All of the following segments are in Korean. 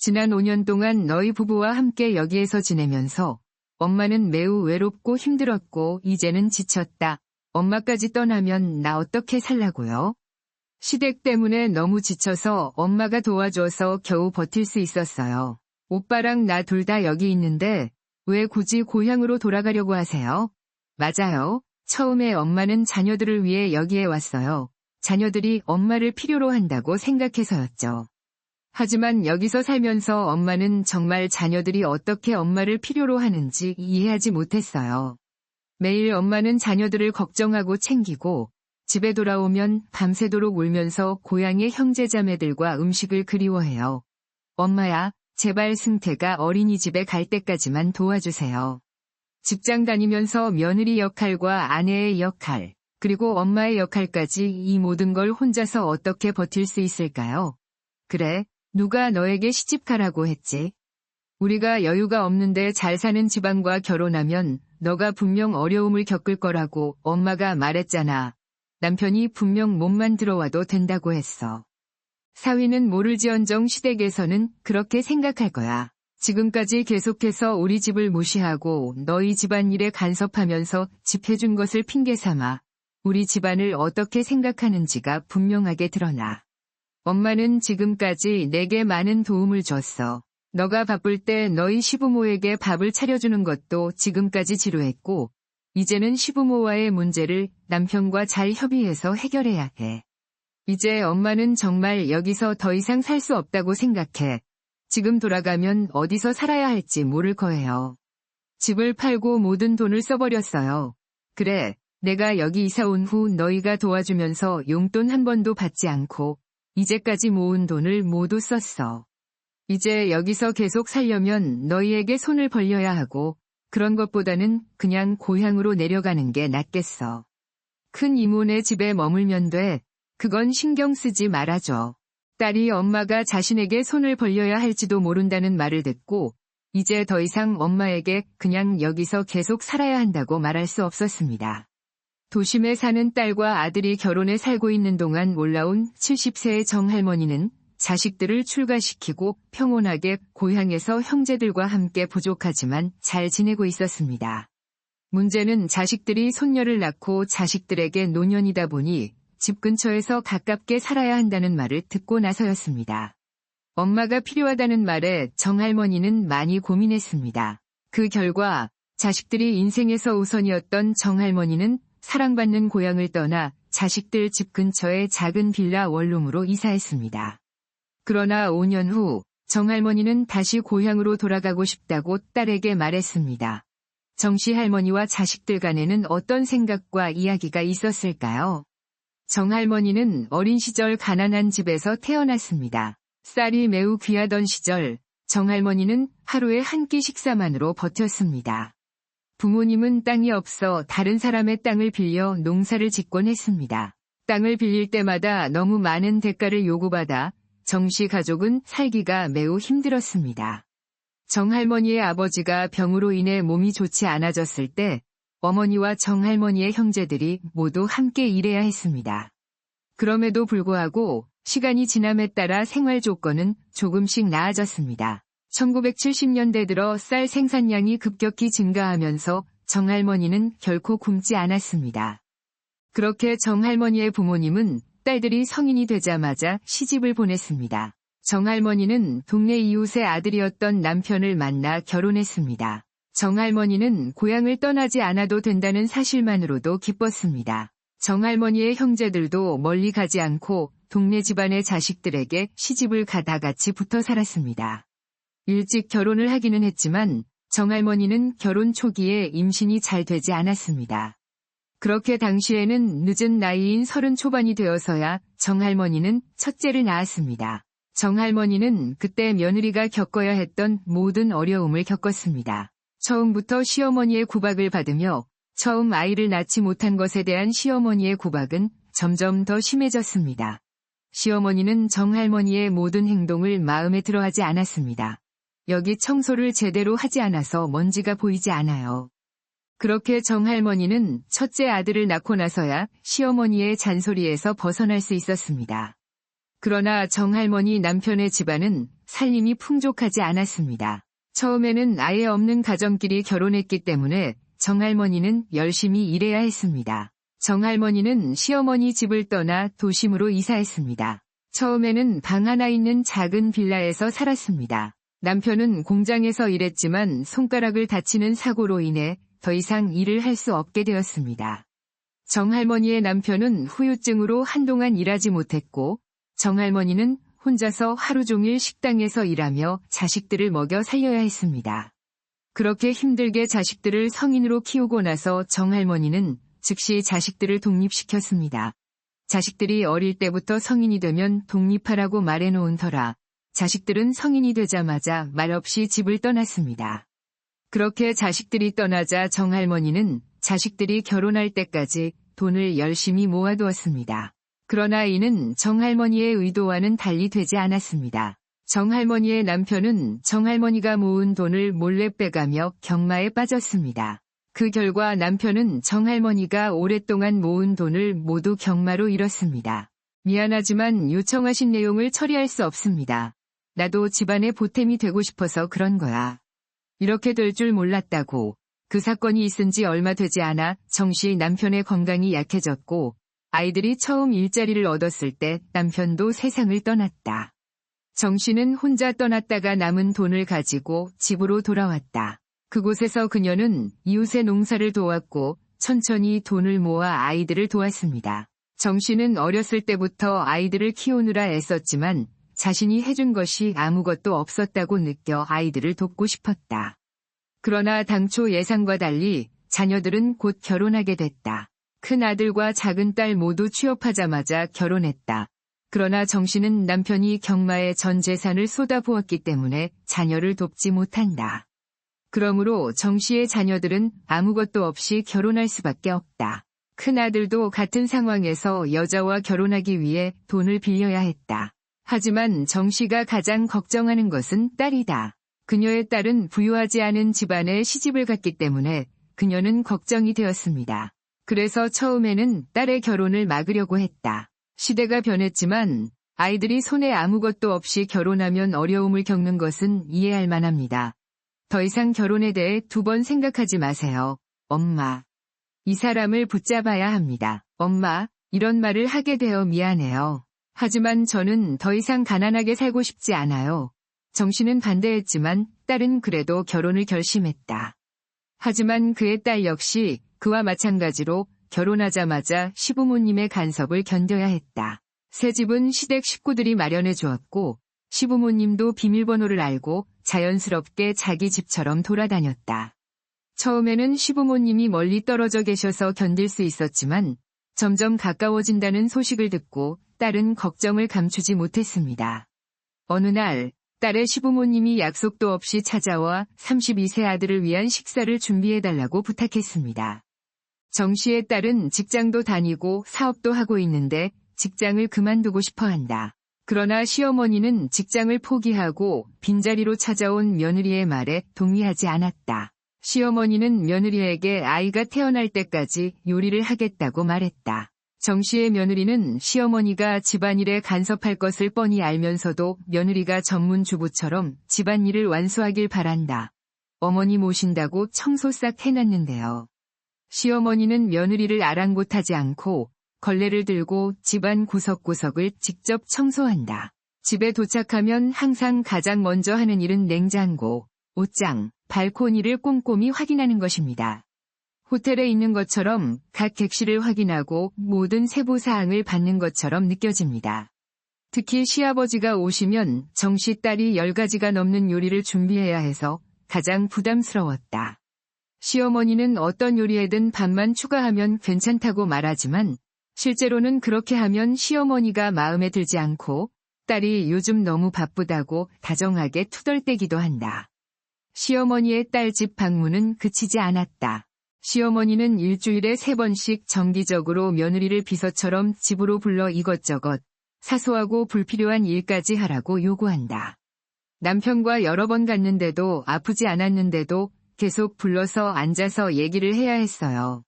지난 5년 동안 너희 부부와 함께 여기에서 지내면서 엄마는 매우 외롭고 힘들었고 이제는 지쳤다. 엄마까지 떠나면 나 어떻게 살라고요? 시댁 때문에 너무 지쳐서 엄마가 도와줘서 겨우 버틸 수 있었어요. 오빠랑 나 둘 다 여기 있는데 왜 굳이 고향으로 돌아가려고 하세요? 맞아요. 처음에 엄마는 자녀들을 위해 여기에 왔어요. 자녀들이 엄마를 필요로 한다고 생각해서였죠. 하지만 여기서 살면서 엄마는 정말 자녀들이 어떻게 엄마를 필요로 하는지 이해하지 못했어요. 매일 엄마는 자녀들을 걱정하고 챙기고 집에 돌아오면 밤새도록 울면서 고향의 형제자매들과 음식을 그리워해요. 엄마야, 제발 승태가 어린이집에 갈 때까지만 도와주세요. 직장 다니면서 며느리 역할과 아내의 역할, 그리고 엄마의 역할까지 이 모든 걸 혼자서 어떻게 버틸 수 있을까요? 그래, 누가 너에게 시집가라고 했지? 우리가 여유가 없는데 잘 사는 집안과 결혼하면 너가 분명 어려움을 겪을 거라고 엄마가 말했잖아. 남편이 분명 몸만 들어와도 된다고 했어. 사위는 모를지언정 시댁에서는 그렇게 생각할 거야. 지금까지 계속해서 우리 집을 무시하고 너희 집안일에 간섭하면서 집 해준 것을 핑계 삼아 우리 집안을 어떻게 생각하는지가 분명하게 드러나. 엄마는 지금까지 내게 많은 도움을 줬어. 너가 바쁠 때 너희 시부모에게 밥을 차려주는 것도 지금까지 지루했고, 이제는 시부모와의 문제를 남편과 잘 협의해서 해결해야 해. 이제 엄마는 정말 여기서 더 이상 살 수 없다고 생각해. 지금 돌아가면 어디서 살아야 할지 모를 거예요. 집을 팔고 모든 돈을 써버렸어요. 그래, 내가 여기 이사 온 후 너희가 도와주면서 용돈 한 번도 받지 않고 이제까지 모은 돈을 모두 썼어. 이제 여기서 계속 살려면 너희에게 손을 벌려야 하고 그런 것보다는 그냥 고향으로 내려가는 게 낫겠어. 큰 이모네 집에 머물면 돼. 그건 신경 쓰지 말아줘. 딸이 엄마가 자신에게 손을 벌려야 할지도 모른다는 말을 듣고 이제 더 이상 엄마에게 그냥 여기서 계속 살아야 한다고 말할 수 없었습니다. 도심에 사는 딸과 아들이 결혼해 살고 있는 동안 올라온 70세의 정할머니는 자식들을 출가시키고 평온하게 고향에서 형제들과 함께 부족하지만 잘 지내고 있었습니다. 문제는 자식들이 손녀를 낳고 자식들에게 노년이다 보니 집 근처에서 가깝게 살아야 한다는 말을 듣고 나서였습니다. 엄마가 필요하다는 말에 정할머니는 많이 고민했습니다. 그 결과 자식들이 인생에서 우선이었던 정할머니는 사랑받는 고향을 떠나 자식들 집 근처의 작은 빌라 원룸으로 이사했습니다. 그러나 5년 후 정할머니는 다시 고향으로 돌아가고 싶다고 딸에게 말했습니다. 정씨 할머니와 자식들 간에는 어떤 생각과 이야기가 있었을까요? 정할머니는 어린 시절 가난한 집에서 태어났습니다. 쌀이 매우 귀하던 시절 정할머니는 하루에 한 끼 식사만으로 버텼습니다. 부모님은 땅이 없어 다른 사람의 땅을 빌려 농사를 짓곤 했습니다. 땅을 빌릴 때마다 너무 많은 대가를 요구받아 정씨 가족은 살기가 매우 힘들었습니다. 정할머니의 아버지가 병으로 인해 몸이 좋지 않아졌을 때 어머니와 정할머니의 형제들이 모두 함께 일해야 했습니다. 그럼에도 불구하고 시간이 지남에 따라 생활 조건은 조금씩 나아졌습니다. 1970년대 들어 쌀 생산량이 급격히 증가하면서 정할머니는 결코 굶지 않았습니다. 그렇게 정할머니의 부모님은 딸들이 성인이 되자마자 시집을 보냈습니다. 정할머니는 동네 이웃의 아들이었던 남편을 만나 결혼했습니다. 정할머니는 고향을 떠나지 않아도 된다는 사실만으로도 기뻤습니다. 정할머니의 형제들도 멀리 가지 않고 동네 집안의 자식들에게 시집을 가다 같이 붙어 살았습니다. 일찍 결혼을 하기는 했지만 정할머니는 결혼 초기에 임신이 잘 되지 않았습니다. 그렇게 당시에는 늦은 나이인 30 초반이 되어서야 정할머니는 첫째를 낳았습니다. 정할머니는 그때 며느리가 겪어야 했던 모든 어려움을 겪었습니다. 처음부터 시어머니의 구박을 받으며 처음 아이를 낳지 못한 것에 대한 시어머니의 구박은 점점 더 심해졌습니다. 시어머니는 정할머니의 모든 행동을 마음에 들어하지 않았습니다. 여기 청소를 제대로 하지 않아서 먼지가 보이지 않아요. 그렇게 정할머니는 첫째 아들을 낳고 나서야 시어머니의 잔소리에서 벗어날 수 있었습니다. 그러나 정할머니 남편의 집안은 살림이 풍족하지 않았습니다. 처음에는 아예 없는 가정끼리 결혼했기 때문에 정할머니는 열심히 일해야 했습니다. 정할머니는 시어머니 집을 떠나 도심으로 이사했습니다. 처음에는 방 하나 있는 작은 빌라에서 살았습니다. 남편은 공장에서 일했지만 손가락을 다치는 사고로 인해 더 이상 일을 할 수 없게 되었습니다. 정할머니의 남편은 후유증으로 한동안 일하지 못했고 정할머니는 혼자서 하루 종일 식당에서 일하며 자식들을 먹여 살려야 했습니다. 그렇게 힘들게 자식들을 성인으로 키우고 나서 정할머니는 즉시 자식들을 독립시켰습니다. 자식들이 어릴 때부터 성인이 되면 독립하라고 말해놓은 터라 자식들은 성인이 되자마자 말없이 집을 떠났습니다. 그렇게 자식들이 떠나자 정할머니는 자식들이 결혼할 때까지 돈을 열심히 모아두었습니다. 그러나 이는 정할머니의 의도와는 달리 되지 않았습니다. 정할머니의 남편은 정할머니가 모은 돈을 몰래 빼가며 경마에 빠졌습니다. 그 결과 남편은 정할머니가 오랫동안 모은 돈을 모두 경마로 잃었습니다. 미안하지만 요청하신 내용을 처리할 수 없습니다. 나도 집안의 보탬이 되고 싶어서 그런 거야. 이렇게 될 줄 몰랐다고. 그 사건이 있은 지 얼마 되지 않아 정씨 남편의 건강이 약해졌고 아이들이 처음 일자리를 얻었을 때 남편도 세상을 떠났다. 정씨는 혼자 떠났다가 남은 돈을 가지고 집으로 돌아왔다. 그곳에서 그녀는 이웃의 농사를 도왔고 천천히 돈을 모아 아이들을 도왔습니다. 정씨는 어렸을 때부터 아이들을 키우느라 애썼지만 자신이 해준 것이 아무것도 없었다고 느껴 아이들을 돕고 싶었다. 그러나 당초 예상과 달리 자녀들은 곧 결혼하게 됐다. 큰 아들과 작은 딸 모두 취업하자마자 결혼했다. 그러나 정씨는 남편이 경마에 전 재산을 쏟아부었기 때문에 자녀를 돕지 못한다. 그러므로 정씨의 자녀들은 아무것도 없이 결혼할 수밖에 없다. 큰 아들도 같은 상황에서 여자와 결혼하기 위해 돈을 빌려야 했다. 하지만 정씨가 가장 걱정하는 것은 딸이다. 그녀의 딸은 부유하지 않은 집안에 시집을 갔기 때문에 그녀는 걱정이 되었습니다. 그래서 처음에는 딸의 결혼을 막으려고 했다. 시대가 변했지만 아이들이 손에 아무것도 없이 결혼하면 어려움을 겪는 것은 이해할 만합니다. 더 이상 결혼에 대해 2번 생각하지 마세요. 엄마. 이 사람을 붙잡아야 합니다. 엄마, 이런 말을 하게 되어 미안해요. 하지만 저는 더 이상 가난하게 살고 싶지 않아요. 정씨는 반대했지만 딸은 그래도 결혼을 결심했다. 하지만 그의 딸 역시 그와 마찬가지로 결혼하자마자 시부모님의 간섭을 견뎌야 했다. 새 집은 시댁 식구들이 마련해 주었고 시부모님도 비밀번호를 알고 자연스럽게 자기 집처럼 돌아다녔다. 처음에는 시부모님이 멀리 떨어져 계셔서 견딜 수 있었지만 점점 가까워진다는 소식을 듣고 딸은 걱정을 감추지 못했습니다. 어느 날 딸의 시부모님이 약속도 없이 찾아와 32세 아들을 위한 식사를 준비해달라고 부탁했습니다. 정씨의 딸은 직장도 다니고 사업도 하고 있는데 직장을 그만두고 싶어 한다. 그러나 시어머니는 직장을 포기하고 빈자리로 찾아온 며느리의 말에 동의하지 않았다. 시어머니는 며느리에게 아이가 태어날 때까지 요리를 하겠다고 말했다. 정씨의 며느리는 시어머니가 집안일에 간섭할 것을 뻔히 알면서도 며느리가 전문 주부처럼 집안일을 완수하길 바란다. 어머니 모신다고 청소 싹 해놨는데요. 시어머니는 며느리를 아랑곳하지 않고 걸레를 들고 집안 구석구석을 직접 청소한다. 집에 도착하면 항상 가장 먼저 하는 일은 냉장고, 옷장, 발코니를 꼼꼼히 확인하는 것입니다. 호텔에 있는 것처럼 각 객실을 확인하고 모든 세부사항을 받는 것처럼 느껴집니다. 특히 시아버지가 오시면 정씨 딸이 10가지가 넘는 요리를 준비해야 해서 가장 부담스러웠다. 시어머니는 어떤 요리에든 밥만 추가하면 괜찮다고 말하지만 실제로는 그렇게 하면 시어머니가 마음에 들지 않고 딸이 요즘 너무 바쁘다고 다정하게 투덜대기도 한다. 시어머니의 딸 집 방문은 그치지 않았다. 시어머니는 일주일에 3번씩 정기적으로 며느리를 비서처럼 집으로 불러 이것저것 사소하고 불필요한 일까지 하라고 요구한다. 남편과 여러 번 갔는데도 아프지 않았는데도 계속 불러서 앉아서 얘기를 해야 했어요.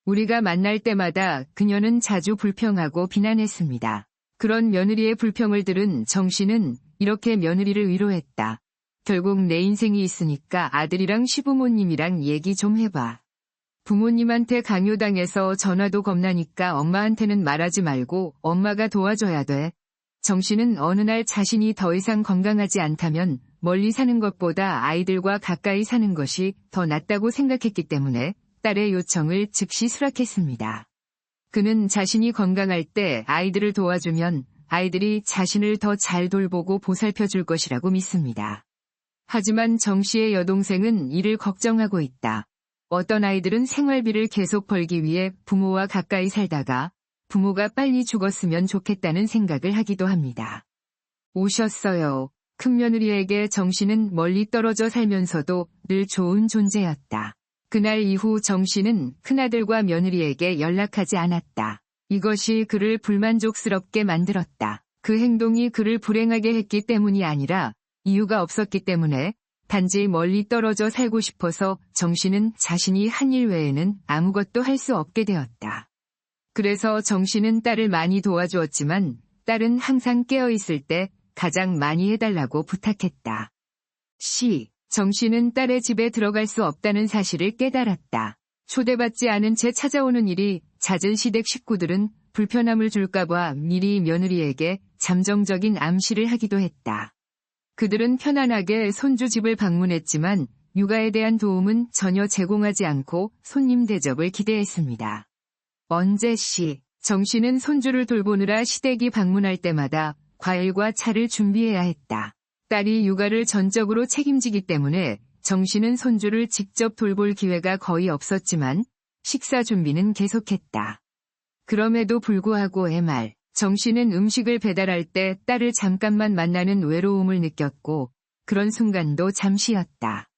우리가 만날 때마다 그녀는 자주 불평하고 비난했습니다. 그런 며느리의 불평을 들은 정씨는 이렇게 며느리를 위로했다. 결국 내 인생이 있으니까 아들이랑 시부모님이랑 얘기 좀 해봐. 부모님한테 강요당해서 전화도 겁나니까 엄마한테는 말하지 말고 엄마가 도와줘야 돼. 정씨는 어느 날 자신이 더 이상 건강하지 않다면 멀리 사는 것보다 아이들과 가까이 사는 것이 더 낫다고 생각했기 때문에 딸의 요청을 즉시 수락했습니다. 그는 자신이 건강할 때 아이들을 도와주면 아이들이 자신을 더 잘 돌보고 보살펴 줄 것이라고 믿습니다. 하지만 정씨의 여동생은 이를 걱정하고 있다. 어떤 아이들은 생활비를 계속 벌기 위해 부모와 가까이 살다가 부모가 빨리 죽었으면 좋겠다는 생각을 하기도 합니다. 오셨어요. 큰며느리에게 정씨는 멀리 떨어져 살면서도 늘 좋은 존재였다. 그날 이후 정씨는 큰아들과 며느리에게 연락하지 않았다. 이것이 그를 불만족스럽게 만들었다. 그 행동이 그를 불행하게 했기 때문이 아니라 이유가 없었기 때문에 단지 멀리 떨어져 살고 싶어서 정씨는 자신이 한 일 외에는 아무것도 할 수 없게 되었다. 그래서 정씨는 딸을 많이 도와주었지만 딸은 항상 깨어있을 때 가장 많이 해달라고 부탁했다. 정씨는 딸의 집에 들어갈 수 없다는 사실을 깨달았다. 초대받지 않은 채 찾아오는 일이 잦은 시댁 식구들은 불편함을 줄까봐 미리 며느리에게 잠정적인 암시를 하기도 했다. 그들은 편안하게 손주 집을 방문했지만 육아에 대한 도움은 전혀 제공하지 않고 손님 대접을 기대했습니다. 정씨는 손주를 돌보느라 시댁이 방문할 때마다 과일과 차를 준비해야 했다. 딸이 육아를 전적으로 책임지기 때문에 정씨는 손주를 직접 돌볼 기회가 거의 없었지만 식사 준비는 계속했다. 그럼에도 불구하고 정씨는 음식을 배달할 때 딸을 잠깐만 만나는 외로움을 느꼈고 그런 순간도 잠시였다.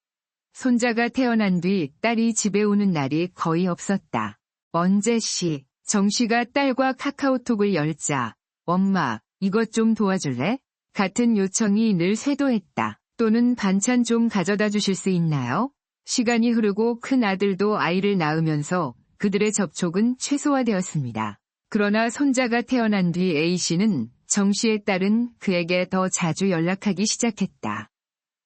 손자가 태어난 뒤 딸이 집에 오는 날이 거의 없었다. 정씨가 딸과 카카오톡을 열자 엄마, 이것 좀 도와줄래? 같은 요청이 늘 쇄도했다. 또는 반찬 좀 가져다 주실 수 있나요? 시간이 흐르고 큰 아들도 아이를 낳으면서 그들의 접촉은 최소화되었습니다. 그러나 손자가 태어난 뒤 A씨는 정씨의 딸은 그에게 더 자주 연락하기 시작했다.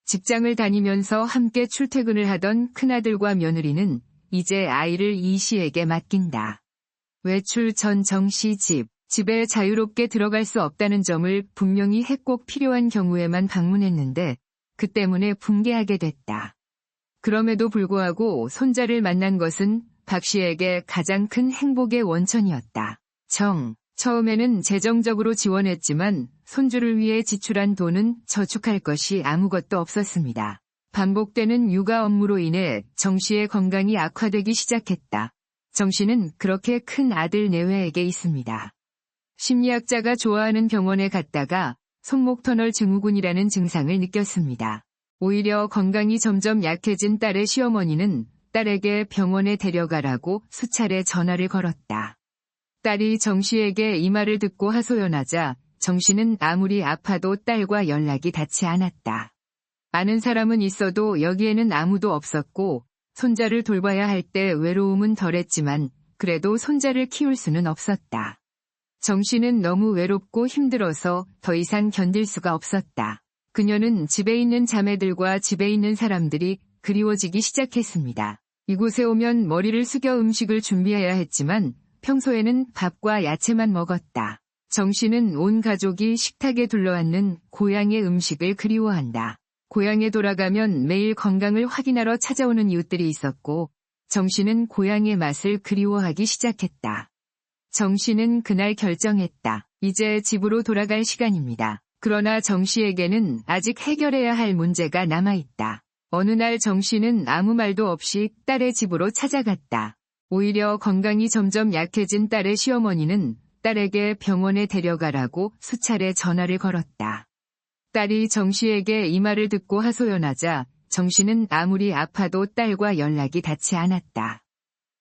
직장을 다니면서 함께 출퇴근을 하던 큰아들과 며느리는 이제 아이를 E씨에게 맡긴다. 외출 전 정씨 집에 자유롭게 들어갈 수 없다는 점을 분명히 꼭 필요한 경우에만 방문했는데 그 때문에 붕괴하게 됐다. 그럼에도 불구하고 손자를 만난 것은 박 씨에게 가장 큰 행복의 원천이었다. 처음에는 재정적으로 지원했지만 손주를 위해 지출한 돈은 저축할 것이 아무것도 없었습니다. 반복되는 육아 업무로 인해 정 씨의 건강이 악화되기 시작했다. 정 씨는 그렇게 큰 아들 내외에게 있습니다. 심리학자가 좋아하는 병원에 갔다가 손목터널 증후군이라는 증상을 느꼈습니다. 오히려 건강이 점점 약해진 딸의 시어머니는 딸에게 병원에 데려가라고 수차례 전화를 걸었다. 딸이 정 씨에게 이 말을 듣고 하소연하자 정 씨는 아무리 아파도 딸과 연락이 닿지 않았다. 아는 사람은 있어도 여기에는 아무도 없었고 손자를 돌봐야 할 때 외로움은 덜했지만 그래도 손자를 키울 수는 없었다. 정 씨는 너무 외롭고 힘들어서 더 이상 견딜 수가 없었다. 그녀는 집에 있는 자매들과 집에 있는 사람들이 그리워지기 시작했습니다. 이곳에 오면 머리를 숙여 음식을 준비해야 했지만 평소에는 밥과 야채만 먹었다. 정 씨는 온 가족이 식탁에 둘러앉는 고향의 음식을 그리워한다. 고향에 돌아가면 매일 건강을 확인하러 찾아오는 이웃들이 있었고 정 씨는 고향의 맛을 그리워하기 시작했다. 정 씨는 그날 결정했다. 이제 집으로 돌아갈 시간입니다. 그러나 정 씨에게는 아직 해결해야 할 문제가 남아있다. 어느 날 정 씨는 아무 말도 없이 딸의 집으로 찾아갔다. 오히려 건강이 점점 약해진 딸의 시어머니는 딸에게 병원에 데려가라고 수차례 전화를 걸었다. 딸이 정 씨에게 이 말을 듣고 하소연하자 정 씨는 아무리 아파도 딸과 연락이 닿지 않았다.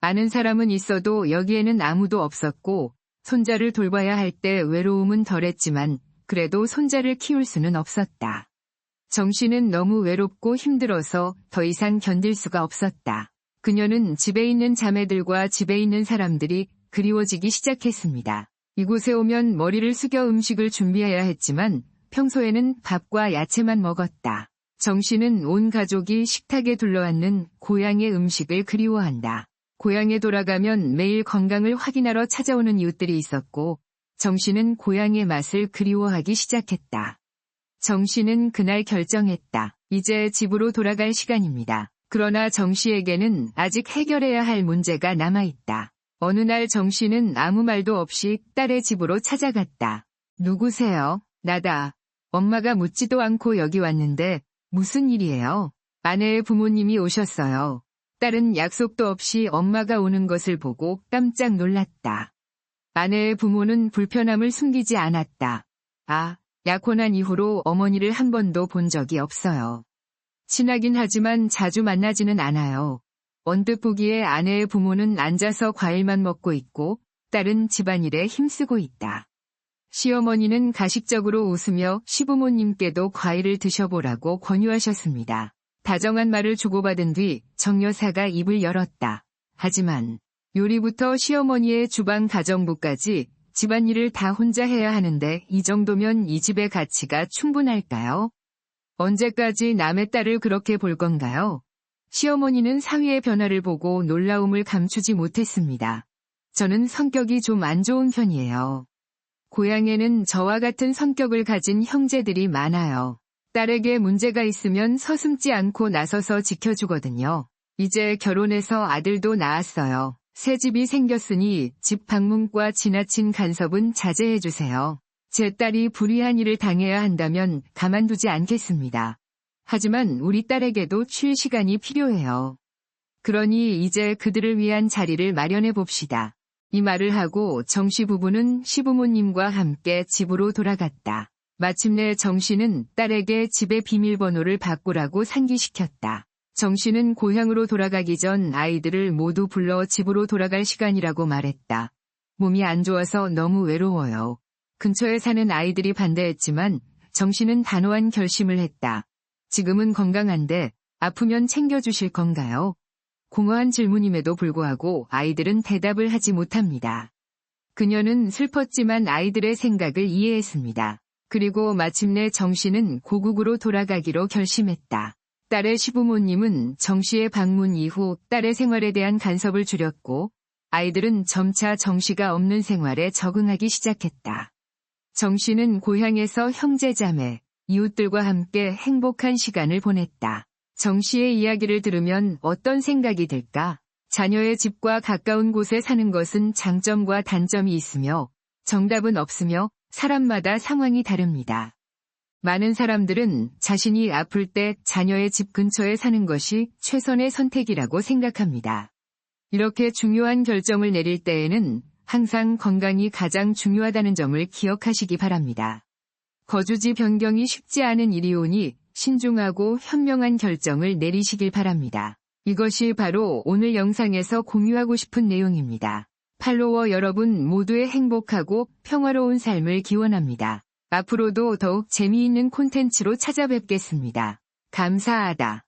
아는 사람은 있어도 여기에는 아무도 없었고 손자를 돌봐야 할 때 외로움은 덜했지만 그래도 손자를 키울 수는 없었다. 정 씨는 너무 외롭고 힘들어서 더 이상 견딜 수가 없었다. 그녀는 집에 있는 자매들과 집에 있는 사람들이 그리워지기 시작했습니다. 이곳에 오면 머리를 숙여 음식을 준비해야 했지만 평소에는 밥과 야채만 먹었다. 정씨는 온 가족이 식탁에 둘러앉는 고향의 음식을 그리워한다. 고향에 돌아가면 매일 건강을 확인하러 찾아오는 이웃들이 있었고, 정씨는 고향의 맛을 그리워하기 시작했다. 정씨는 그날 결정했다. 이제 집으로 돌아갈 시간입니다. 그러나 정씨에게는 아직 해결해야 할 문제가 남아있다. 어느 날 정씨는 아무 말도 없이 딸의 집으로 찾아갔다. 누구세요? 나다. 엄마가 묻지도 않고 여기 왔는데 무슨 일이에요? 아내의 부모님이 오셨어요. 딸은 약속도 없이 엄마가 오는 것을 보고 깜짝 놀랐다. 아내의 부모는 불편함을 숨기지 않았다. 약혼한 이후로 어머니를 한 번도 본 적이 없어요. 친하긴 하지만 자주 만나지는 않아요. 언뜻 보기에 아내의 부모는 앉아서 과일만 먹고 있고 딸은 집안일에 힘쓰고 있다. 시어머니는 가식적으로 웃으며 시부모님께도 과일을 드셔보라고 권유하셨습니다. 다정한 말을 주고받은 뒤 정 여사가 입을 열었다. 하지만 요리부터 시어머니의 주방 가정부까지 집안일을 다 혼자 해야 하는데 이 정도면 이 집의 가치가 충분할까요? 언제까지 남의 딸을 그렇게 볼 건가요? 시어머니는 사위의 변화를 보고 놀라움을 감추지 못했습니다. 저는 성격이 좀 안 좋은 편이에요. 고향에는 저와 같은 성격을 가진 형제들이 많아요. 딸에게 문제가 있으면 서슴지 않고 나서서 지켜주거든요. 이제 결혼해서 아들도 낳았어요. 새 집이 생겼으니 집 방문과 지나친 간섭은 자제해주세요. 제 딸이 불의한 일을 당해야 한다면 가만두지 않겠습니다. 하지만 우리 딸에게도 쉴 시간이 필요해요. 그러니 이제 그들을 위한 자리를 마련해 봅시다. 이 말을 하고 정씨 부부는 시부모님과 함께 집으로 돌아갔다. 마침내 정씨는 딸에게 집의 비밀번호를 바꾸라고 상기시켰다. 정씨는 고향으로 돌아가기 전 아이들을 모두 불러 집으로 돌아갈 시간이라고 말했다. 몸이 안 좋아서 너무 외로워요. 근처에 사는 아이들이 반대했지만 정씨는 단호한 결심을 했다. 지금은 건강한데 아프면 챙겨주실 건가요? 공허한 질문임에도 불구하고 아이들은 대답을 하지 못합니다. 그녀는 슬펐지만 아이들의 생각을 이해했습니다. 그리고 마침내 정씨는 고국으로 돌아가기로 결심했다. 딸의 시부모님은 정씨의 방문 이후 딸의 생활에 대한 간섭을 줄였고 아이들은 점차 정씨가 없는 생활에 적응하기 시작했다. 정씨는 고향에서 형제자매, 이웃들과 함께 행복한 시간을 보냈다. 정씨의 이야기를 들으면 어떤 생각이 들까? 자녀의 집과 가까운 곳에 사는 것은 장점과 단점이 있으며 정답은 없으며 사람마다 상황이 다릅니다. 많은 사람들은 자신이 아플 때 자녀의 집 근처에 사는 것이 최선의 선택이라고 생각합니다. 이렇게 중요한 결정을 내릴 때에는 항상 건강이 가장 중요하다는 점을 기억하시기 바랍니다. 거주지 변경이 쉽지 않은 일이오니 신중하고 현명한 결정을 내리시길 바랍니다. 이것이 바로 오늘 영상에서 공유하고 싶은 내용입니다. 팔로워 여러분 모두의 행복하고 평화로운 삶을 기원합니다. 앞으로도 더욱 재미있는 콘텐츠로 찾아뵙겠습니다. 감사하다.